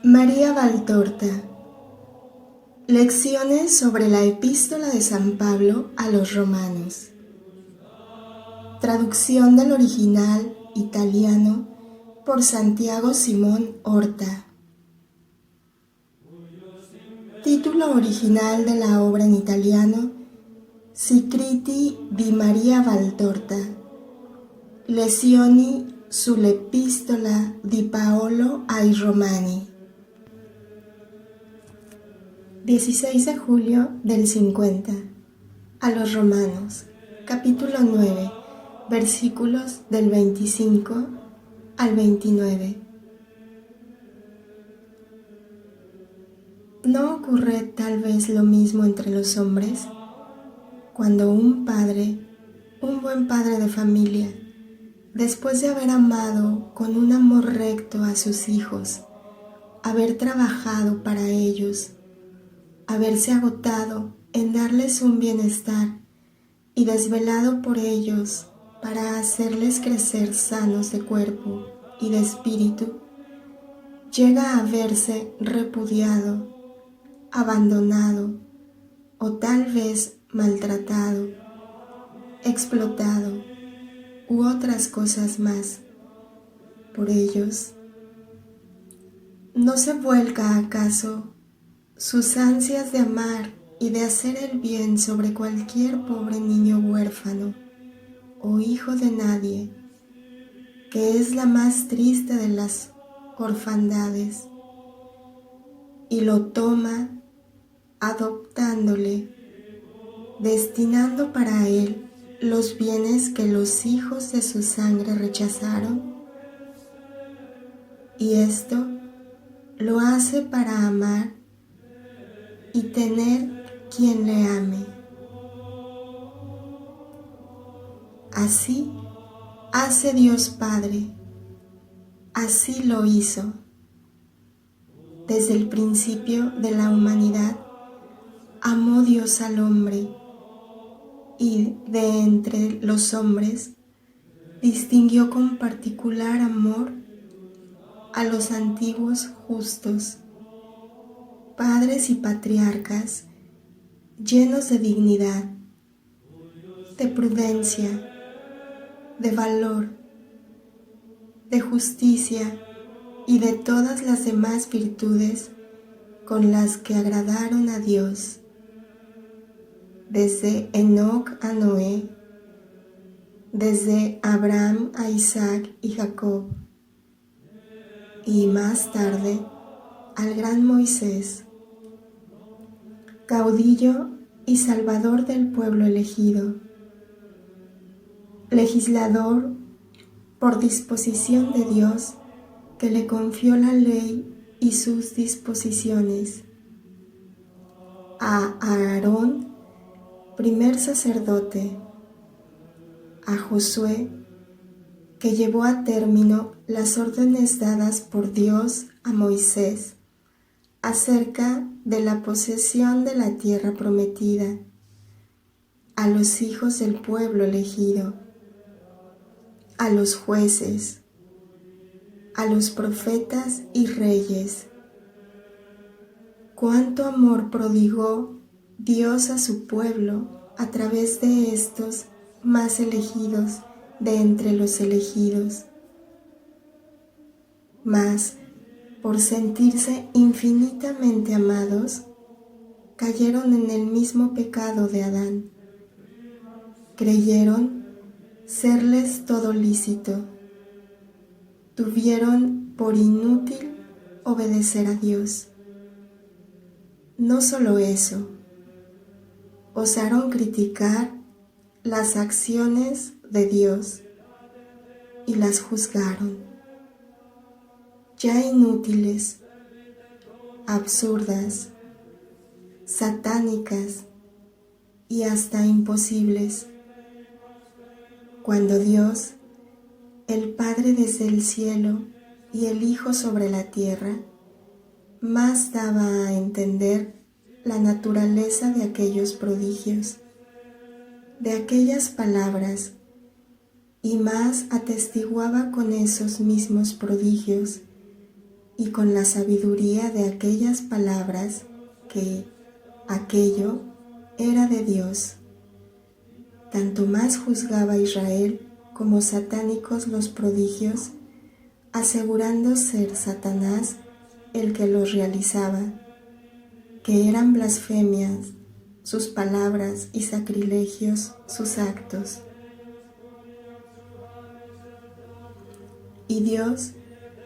María Valtorta. Lecciones sobre la Epístola de San Pablo a los Romanos. Traducción del original italiano por Santiago Simón Horta. Título original de la obra en italiano: Scritti di Maria Valtorta, Lezioni sull'Epistola di Paolo ai Romani. 16 de julio del 50. A los Romanos, capítulo 9, versículos del 25 al 29. ¿No ocurre tal vez lo mismo entre los hombres? Cuando un buen padre de familia, después de haber amado con un amor recto a sus hijos, haber trabajado para ellos, haberse agotado en darles un bienestar y desvelado por ellos para hacerles crecer sanos de cuerpo y de espíritu, llega a verse repudiado, abandonado o tal vez maltratado, explotado u otras cosas más por ellos, ¿no se vuelca acaso sus ansias de amar y de hacer el bien sobre cualquier pobre niño huérfano o hijo de nadie, que es la más triste de las orfandades, y lo toma adoptándole, destinando para él los bienes que los hijos de su sangre rechazaron? Y esto lo hace para amar y tener quien le ame. Así hace Dios Padre, así lo hizo. Desde el principio de la humanidad, amó Dios al hombre y de entre los hombres distinguió con particular amor a los antiguos justos, padres y patriarcas llenos de dignidad, de prudencia, de valor, de justicia y de todas las demás virtudes con las que agradaron a Dios, desde Enoc a Noé, desde Abraham a Isaac y Jacob, y más tarde al gran Moisés, caudillo y salvador del pueblo elegido, legislador por disposición de Dios que le confió la ley y sus disposiciones, a Aarón, primer sacerdote, a Josué, que llevó a término las órdenes dadas por Dios a Moisés acerca de la posesión de la tierra prometida, a los hijos del pueblo elegido, a los jueces, a los profetas y reyes. Cuánto amor prodigó Dios a su pueblo a través de estos más elegidos de entre los elegidos. Mas, por sentirse infinitamente amados, cayeron en el mismo pecado de Adán. Creyeron serles todo lícito. Tuvieron por inútil obedecer a Dios. No solo eso, osaron criticar las acciones de Dios y las juzgaron, ya inútiles, absurdas, satánicas y hasta imposibles, cuando Dios, el Padre desde el cielo y el Hijo sobre la tierra, más daba a entender la naturaleza de aquellos prodigios, de aquellas palabras, y más atestiguaba con esos mismos prodigios y con la sabiduría de aquellas palabras que aquello era de Dios. Tanto más juzgaba Israel como satánicos los prodigios, asegurando ser Satanás el que los realizaba, que eran blasfemias sus palabras y sacrilegios sus actos. Y Dios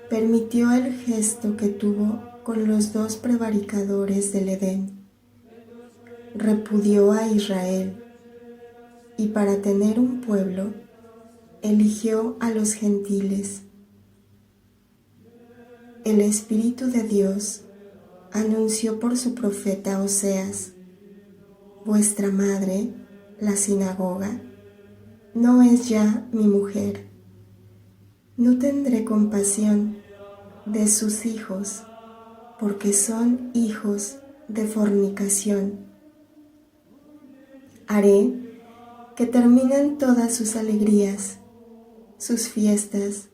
permitió el gesto que tuvo con los dos prevaricadores del Edén. Repudió a Israel y para tener un pueblo eligió a los gentiles. El Espíritu de Dios anunció por su profeta Oseas: vuestra madre, la sinagoga, no es ya mi mujer. No tendré compasión de sus hijos, porque son hijos de fornicación. Haré que terminen todas sus alegrías, sus fiestas,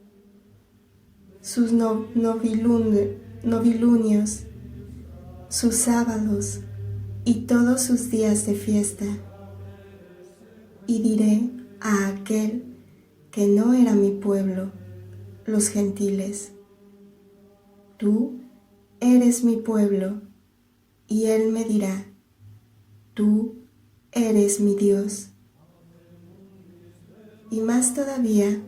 sus novilunios, sus sábados y todos sus días de fiesta. Y diré a aquel que no era mi pueblo, los gentiles: tú eres mi pueblo, y él me dirá: tú eres mi Dios. Y más todavía,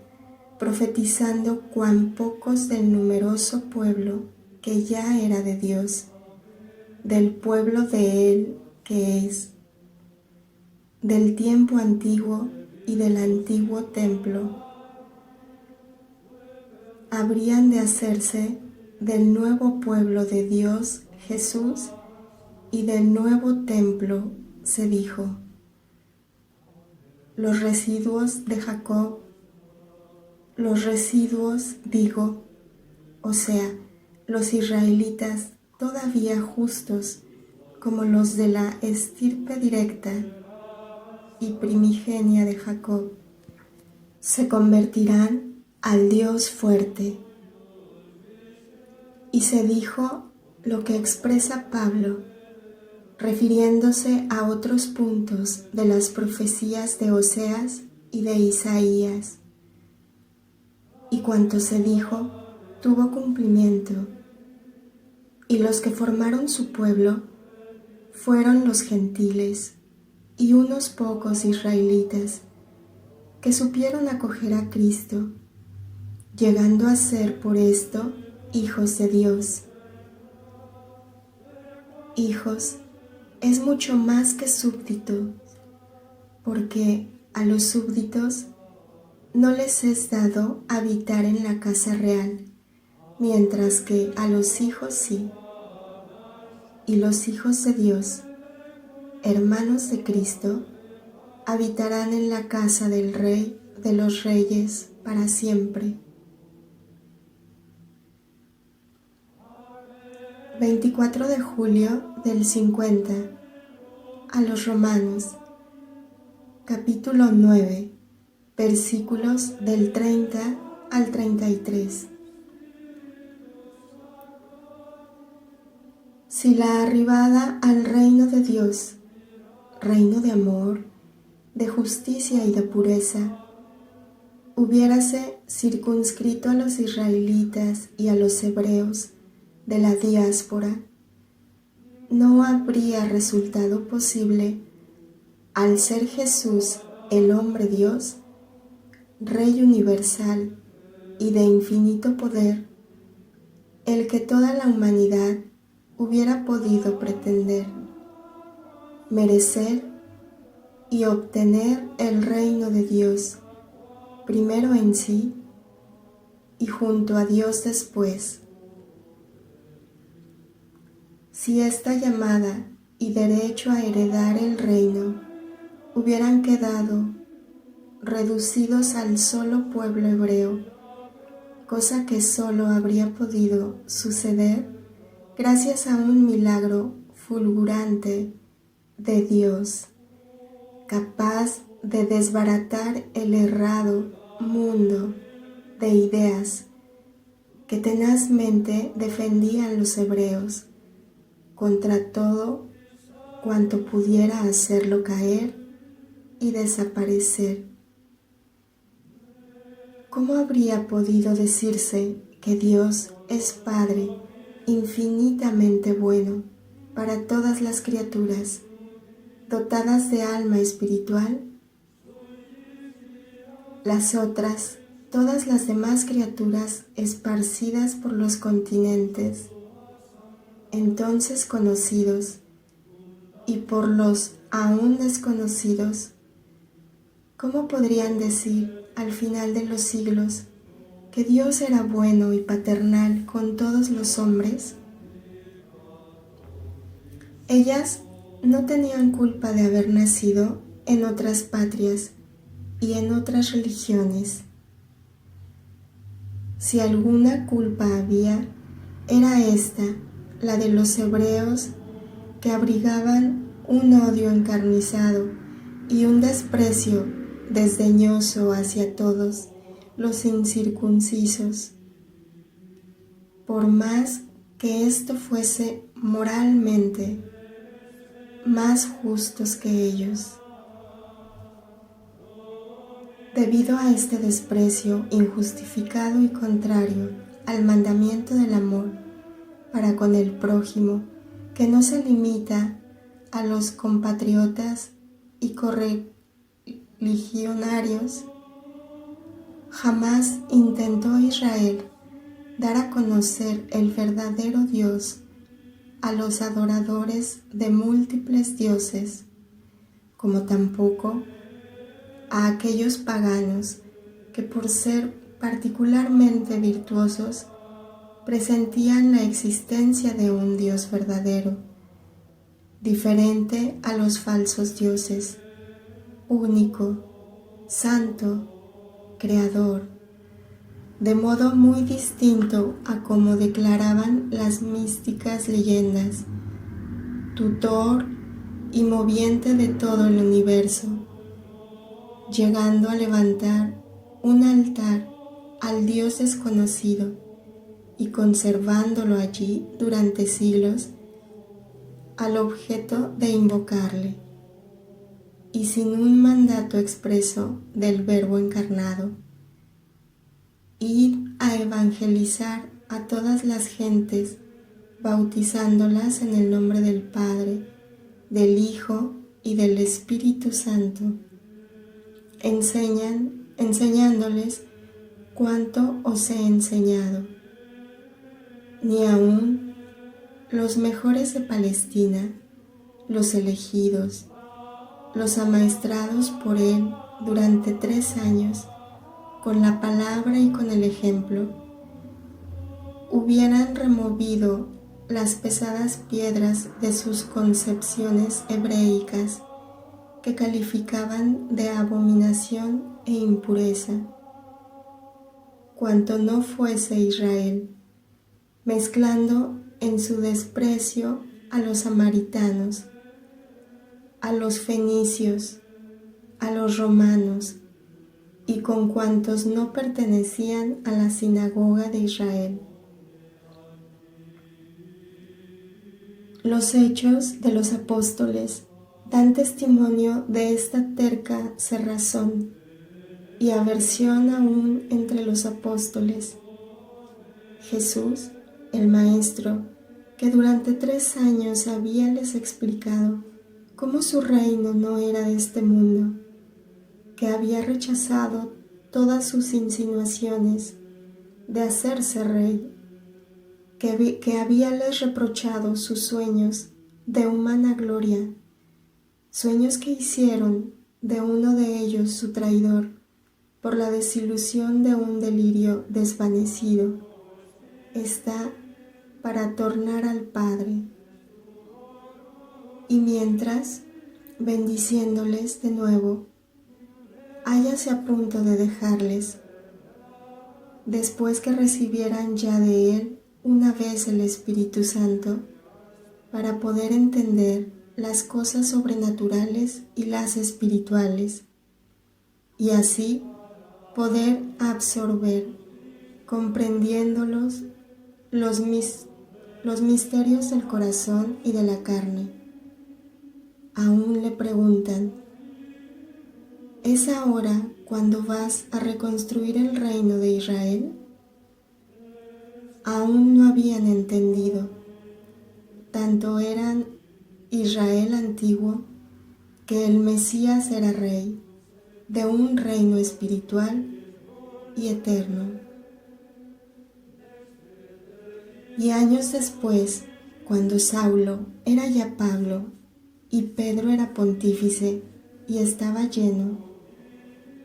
profetizando cuán pocos del numeroso pueblo que ya era de Dios, del pueblo de él que es, del tiempo antiguo y del antiguo templo, habrían de hacerse del nuevo pueblo de Dios Jesús y del nuevo templo, se dijo. Los residuos de Jacob, los residuos, digo, o sea, los israelitas todavía justos como los de la estirpe directa y primigenia de Jacob, se convertirán al Dios fuerte. Y se dijo lo que expresa Pablo, refiriéndose a otros puntos de las profecías de Oseas y de Isaías. Y cuanto se dijo tuvo cumplimiento, y los que formaron su pueblo fueron los gentiles y unos pocos israelitas que supieron acoger a Cristo, llegando a ser por esto hijos de Dios. Hijos es mucho más que súbdito, porque a los súbditos no les es dado habitar en la casa real, mientras que a los hijos sí. Y los hijos de Dios, hermanos de Cristo, habitarán en la casa del Rey de los Reyes para siempre. 24 de julio del 50. A los Romanos, capítulo 9, versículos del 30 al 33. Si la arribada al reino de Dios, reino de amor, de justicia y de pureza, hubiérase circunscrito a los israelitas y a los hebreos de la diáspora, no habría resultado posible, al ser Jesús el hombre Dios, Rey universal y de infinito poder, el que toda la humanidad hubiera podido pretender, merecer y obtener el reino de Dios, primero en sí y junto a Dios después. Si esta llamada y derecho a heredar el reino hubieran quedado reducidos al solo pueblo hebreo, cosa que solo habría podido suceder gracias a un milagro fulgurante de Dios, capaz de desbaratar el errado mundo de ideas que tenazmente defendían los hebreos contra todo cuanto pudiera hacerlo caer y desaparecer. ¿Cómo habría podido decirse que Dios es Padre infinitamente bueno para todas las criaturas, dotadas de alma espiritual? Las otras, todas las demás criaturas esparcidas por los continentes, entonces conocidos, y por los aún desconocidos, ¿cómo podrían decir al final de los siglos que Dios era bueno y paternal con todos los hombres? Ellas no tenían culpa de haber nacido en otras patrias y en otras religiones. Si alguna culpa había, era esta, la de los hebreos que abrigaban un odio encarnizado y un desprecio desdeñoso hacia todos los incircuncisos, por más que esto fuese moralmente más justos que ellos. Debido a este desprecio injustificado y contrario al mandamiento del amor para con el prójimo, que no se limita a los compatriotas y correligionarios, jamás intentó Israel dar a conocer el verdadero Dios a los adoradores de múltiples dioses, como tampoco a aquellos paganos que por ser particularmente virtuosos presentían la existencia de un Dios verdadero, diferente a los falsos dioses, único, santo, creador, de modo muy distinto a como declaraban las místicas leyendas, tutor y moviente de todo el universo, llegando a levantar un altar al Dios desconocido y conservándolo allí durante siglos al objeto de invocarle, y sin un mandato expreso del Verbo encarnado, ir a evangelizar a todas las gentes, bautizándolas en el nombre del Padre, del Hijo y del Espíritu Santo, enseñándoles cuanto os he enseñado. Ni aun los mejores de Palestina, los elegidos, los amaestrados por él durante 3 años, con la palabra y con el ejemplo, hubieran removido las pesadas piedras de sus concepciones hebreicas que calificaban de abominación e impureza, cuanto no fuese Israel, mezclando en su desprecio a los samaritanos, a los fenicios, a los romanos y con cuantos no pertenecían a la sinagoga de Israel. Los hechos de los apóstoles dan testimonio de esta terca cerrazón y aversión aún entre los apóstoles. Jesús, el Maestro, que durante 3 años habíales explicado cómo su reino no era de este mundo, que había rechazado todas sus insinuaciones de hacerse rey, que habíales reprochado sus sueños de humana gloria, sueños que hicieron de uno de ellos su traidor por la desilusión de un delirio desvanecido, está para tornar al Padre. Y mientras, bendiciéndoles de nuevo, hállase a punto de dejarles, después que recibieran ya de él una vez el Espíritu Santo, para poder entender las cosas sobrenaturales y las espirituales, y así poder absorber comprendiéndolos los misterios del corazón y de la carne. Aún le preguntan: ¿es ahora cuando vas a reconstruir el reino de Israel? Aún no habían entendido. Tanto eran Israel antiguo que el Mesías era rey de un reino espiritual y eterno. Y años después, cuando Saulo era ya Pablo y Pedro era pontífice y estaba lleno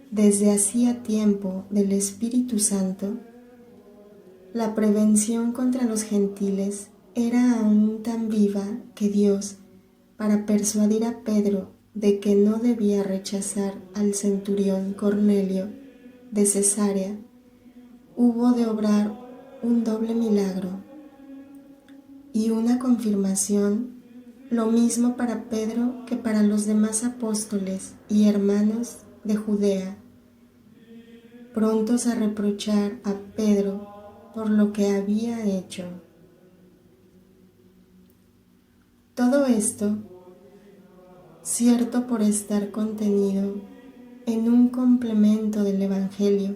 desde hacía tiempo del Espíritu Santo, la prevención contra los gentiles era aún tan viva que Dios, para persuadir a Pedro de que no debía rechazar al centurión Cornelio de Cesarea, hubo de obrar un doble milagro y una confirmación, lo mismo para Pedro que para los demás apóstoles y hermanos de Judea, prontos a reprochar a Pedro por lo que había hecho. Todo esto, cierto por estar contenido en un complemento del Evangelio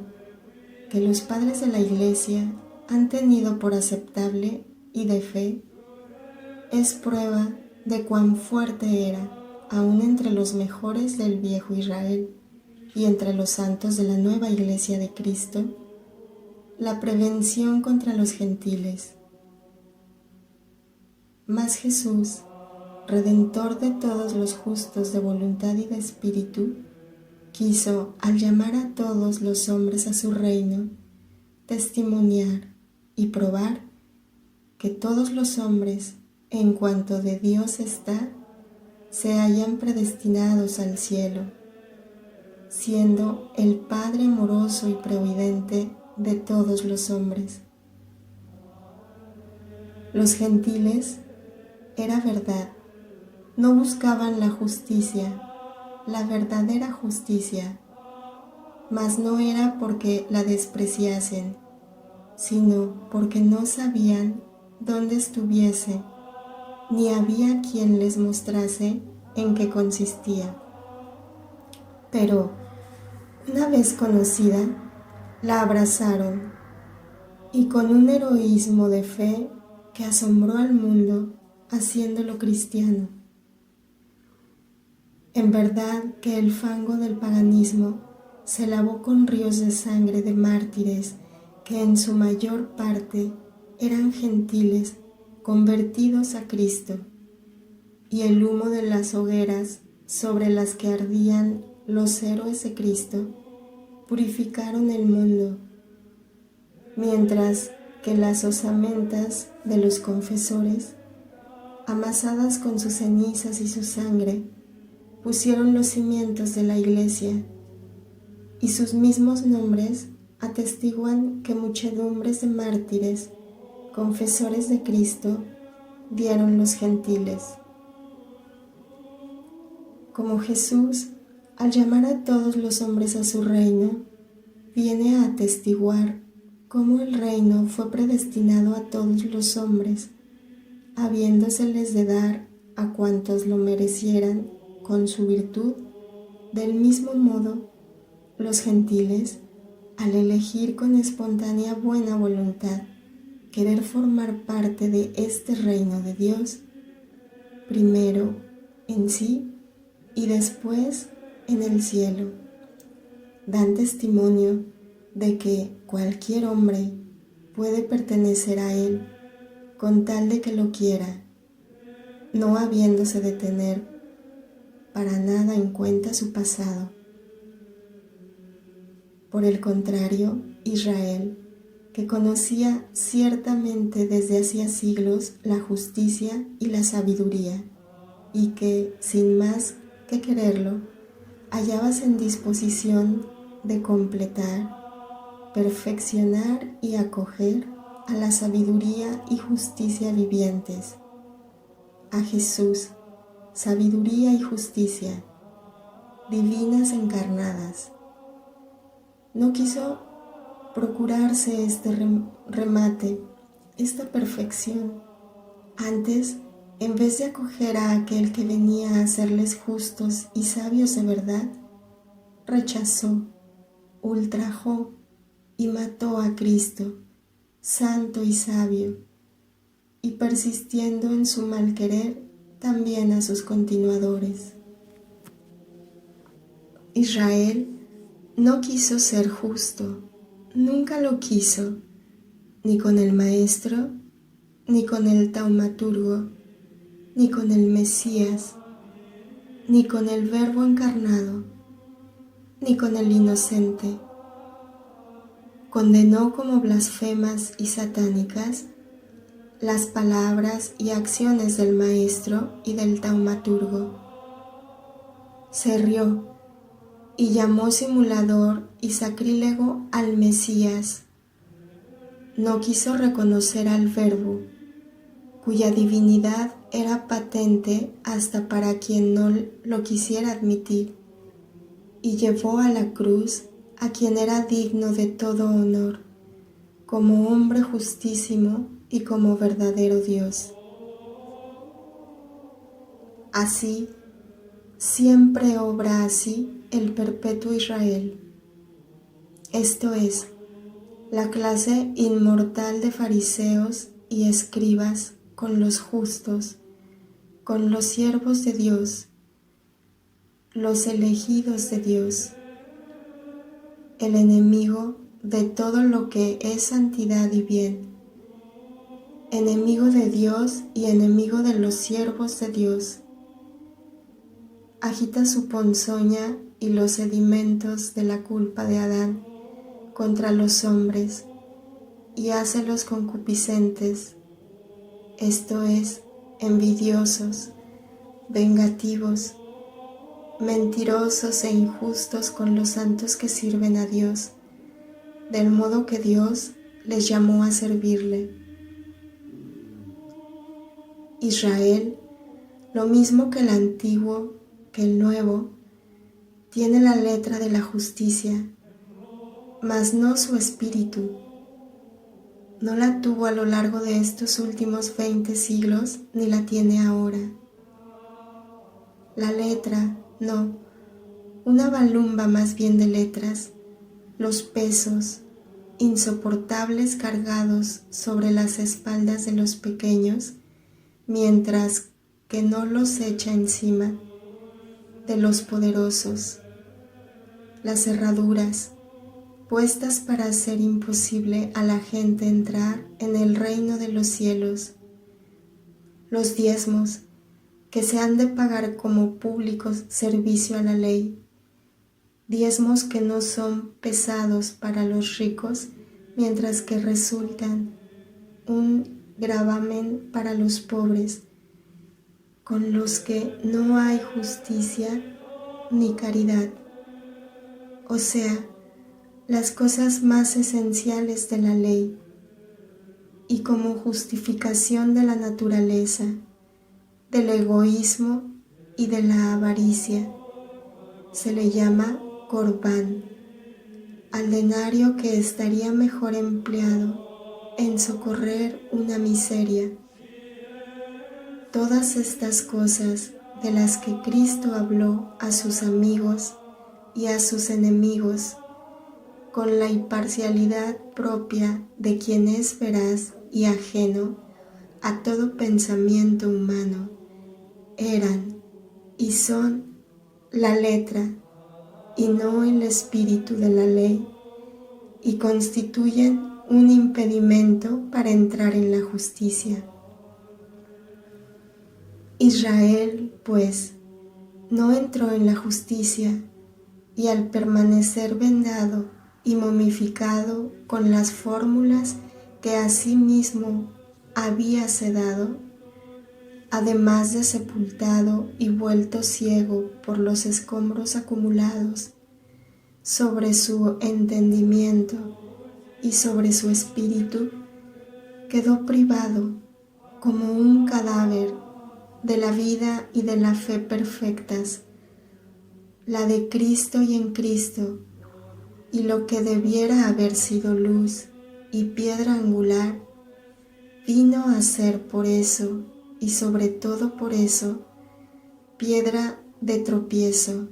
que los padres de la Iglesia han tenido por aceptable y de fe, es prueba de cuán fuerte era, aun entre los mejores del viejo Israel y entre los santos de la nueva Iglesia de Cristo, la prevención contra los gentiles. Mas Jesús, Redentor de todos los justos de voluntad y de espíritu, quiso, al llamar a todos los hombres a su reino, testimoniar y probar que todos los hombres, en cuanto de Dios está, se hallan predestinados al cielo, siendo el Padre amoroso y providente de todos los hombres. Los gentiles, era verdad, no buscaban la justicia, la verdadera justicia, mas no era porque la despreciasen, sino porque no sabían dónde estuviese, ni había quien les mostrase en qué consistía. Pero, una vez conocida, la abrazaron, y con un heroísmo de fe que asombró al mundo, haciéndolo cristiano. En verdad que el fango del paganismo se lavó con ríos de sangre de mártires que en su mayor parte eran gentiles convertidos a Cristo, y el humo de las hogueras sobre las que ardían los héroes de Cristo purificaron el mundo, mientras que las osamentas de los confesores, amasadas con sus cenizas y su sangre, pusieron los cimientos de la Iglesia, y sus mismos nombres atestiguan que muchedumbres de mártires, confesores de Cristo, dieron los gentiles. Como Jesús, al llamar a todos los hombres a su reino, viene a atestiguar cómo el reino fue predestinado a todos los hombres, habiéndoseles de dar a cuantos lo merecieran con su virtud, del mismo modo los gentiles, al elegir con espontánea buena voluntad querer formar parte de este reino de Dios, primero en sí y después en el cielo, dan testimonio de que cualquier hombre puede pertenecer a él con tal de que lo quiera, no habiéndose de tener para nada en cuenta su pasado. Por el contrario, Israel, que conocía ciertamente desde hacía siglos la justicia y la sabiduría, y que, sin más que quererlo, hallábase en disposición de completar, perfeccionar y acoger a la sabiduría y justicia vivientes, a Jesús, sabiduría y justicia, divinas encarnadas. No quiso procurarse este remate, esta perfección. Antes, en vez de acoger a aquel que venía a hacerles justos y sabios de verdad, rechazó, ultrajó y mató a Cristo, santo y sabio, y persistiendo en su mal querer, también a sus continuadores. Israel no quiso ser justo, nunca lo quiso, ni con el Maestro, ni con el Taumaturgo, ni con el Mesías, ni con el Verbo encarnado, ni con el Inocente. Condenó como blasfemas y satánicas las palabras y acciones del Maestro y del Taumaturgo. Se rió y llamó simulador y sacrílego al Mesías. No quiso reconocer al Verbo, cuya divinidad era patente hasta para quien no lo quisiera admitir, y llevó a la cruz a quien era digno de todo honor, como hombre justísimo y como verdadero Dios. Así, siempre obra así el perpetuo Israel, esto es, la clase inmortal de fariseos y escribas con los justos, con los siervos de Dios, los elegidos de Dios, el enemigo de todo lo que es santidad y bien, enemigo de Dios y enemigo de los siervos de Dios. Agita su ponzoña y los sedimentos de la culpa de Adán contra los hombres y hácelos concupiscentes, esto es, envidiosos, vengativos, mentirosos e injustos con los santos que sirven a Dios, del modo que Dios les llamó a servirle. Israel, lo mismo que el antiguo, que el nuevo, tiene la letra de la justicia, mas no su espíritu. No la tuvo a lo largo de estos últimos 20 siglos, ni la tiene ahora. La letra, no, una balumba más bien de letras, los pesos, insoportables cargados sobre las espaldas de los pequeños, mientras que no los echa encima de los poderosos. Las cerraduras, puestas para hacer imposible a la gente entrar en el reino de los cielos. Los diezmos, que se han de pagar como público servicio a la ley. Diezmos que no son pesados para los ricos, mientras que resultan un gravamen para los pobres, con los que no hay justicia ni caridad, o sea, las cosas más esenciales de la ley, y como justificación de la naturaleza, del egoísmo y de la avaricia, se le llama corbán, al denario que estaría mejor empleado en socorrer una miseria. Todas estas cosas de las que Cristo habló a sus amigos y a sus enemigos, con la imparcialidad propia de quien es veraz y ajeno a todo pensamiento humano, eran y son la letra y no el espíritu de la ley, y constituyen un impedimento para entrar en la justicia. Israel, pues, no entró en la justicia, y al permanecer vendado y momificado con las fórmulas que a sí mismo había dado, además de sepultado y vuelto ciego por los escombros acumulados sobre su entendimiento y sobre su espíritu, quedó privado como un cadáver de la vida y de la fe perfectas, la de Cristo y en Cristo, y lo que debiera haber sido luz y piedra angular, vino a ser por eso, y sobre todo por eso, piedra de tropiezo,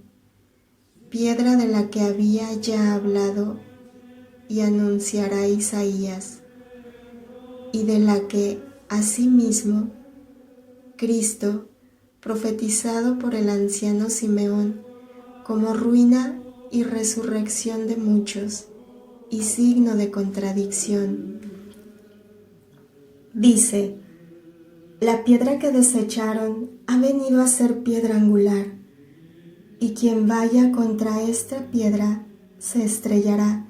piedra de la que había ya hablado y anunciará Isaías, y de la que, asimismo, Cristo, profetizado por el anciano Simeón, como ruina y resurrección de muchos, y signo de contradicción, dice: la piedra que desecharon ha venido a ser piedra angular, y quien vaya contra esta piedra se estrellará,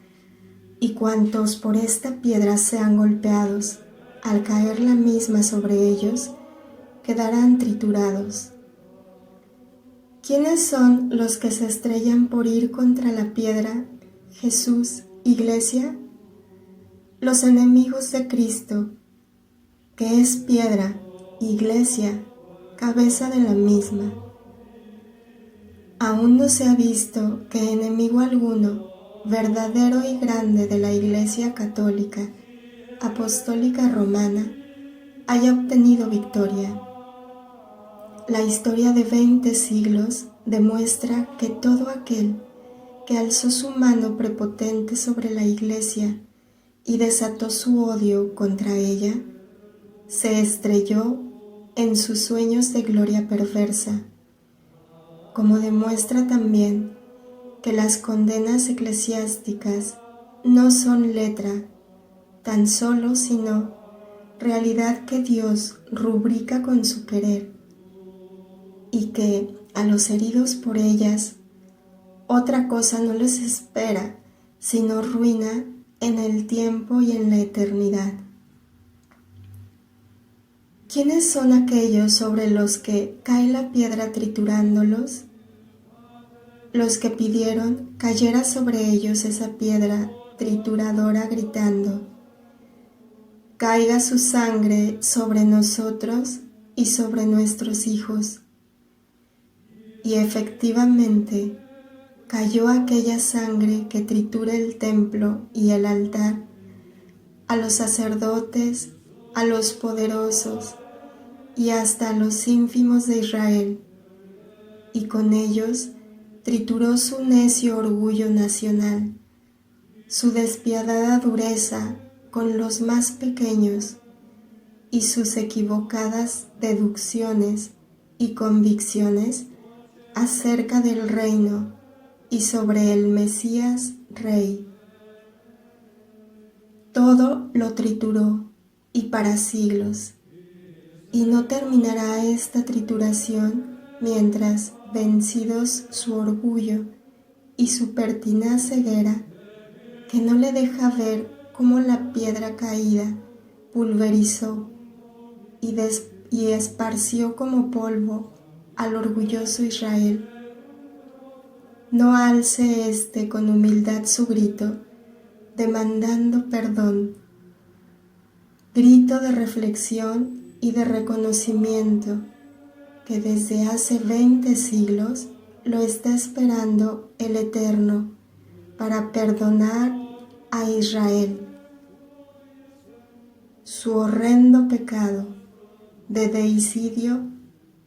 y cuantos por esta piedra sean golpeados, al caer la misma sobre ellos, quedarán triturados. ¿Quiénes son los que se estrellan por ir contra la piedra, Jesús, Iglesia? Los enemigos de Cristo, que es piedra, Iglesia, cabeza de la misma. Aún no se ha visto que enemigo alguno, verdadero y grande de la Iglesia católica, apostólica romana, haya obtenido victoria. La historia de 20 siglos demuestra que todo aquel que alzó su mano prepotente sobre la Iglesia y desató su odio contra ella, se estrelló en sus sueños de gloria perversa, como demuestra también que las condenas eclesiásticas no son letra tan solo, sino realidad que Dios rubrica con su querer, y que a los heridos por ellas otra cosa no les espera sino ruina en el tiempo y en la eternidad. ¿Quiénes son aquellos sobre los que cae la piedra triturándolos? Los que pidieron cayera sobre ellos esa piedra trituradora gritando: caiga su sangre sobre nosotros y sobre nuestros hijos. Y efectivamente cayó aquella sangre que tritura el templo y el altar, a los sacerdotes, a los poderosos y hasta a los ínfimos de Israel, y con ellos trituró su necio orgullo nacional, su despiadada dureza con los más pequeños y sus equivocadas deducciones y convicciones acerca del reino y sobre el Mesías Rey. Todo lo trituró y para siglos, y no terminará esta trituración mientras, vencidos su orgullo y su pertinaz ceguera, que no le deja ver cómo la piedra caída pulverizó y esparció como polvo al orgulloso Israel, no alce éste con humildad su grito, demandando perdón, grito de reflexión y de reconocimiento que desde hace 20 siglos lo está esperando el Eterno para perdonar a Israel su horrendo pecado de deicidio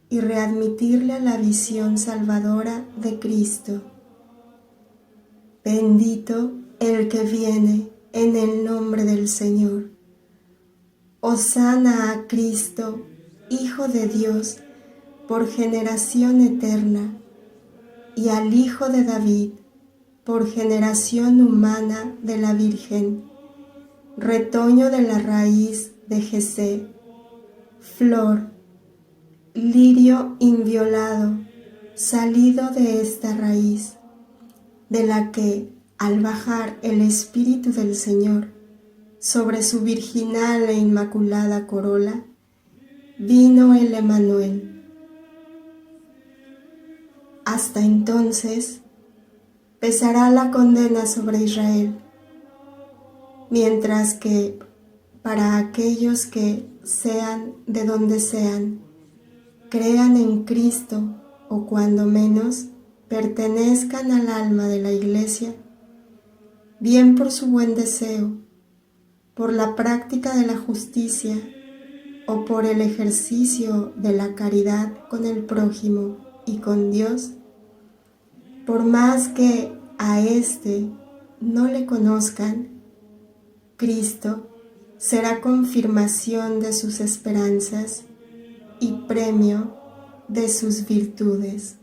y readmitirle a la visión salvadora de Cristo. Bendito el que viene en el nombre del Señor. Hosana a Cristo, Hijo de Dios, por generación eterna, y al Hijo de David, por generación humana de la Virgen, retoño de la raíz de Jesé, flor, lirio inviolado, salido de esta raíz, de la que, al bajar el Espíritu del Señor sobre su virginal e inmaculada corola, vino el Emmanuel. Hasta entonces pesará la condena sobre Israel, mientras que para aquellos que, sean de donde sean, crean en Cristo o cuando menos pertenezcan al alma de la Iglesia, bien por su buen deseo, por la práctica de la justicia o por el ejercicio de la caridad con el prójimo y con Dios, por más que a éste no le conozcan, Cristo será confirmación de sus esperanzas y premio de sus virtudes.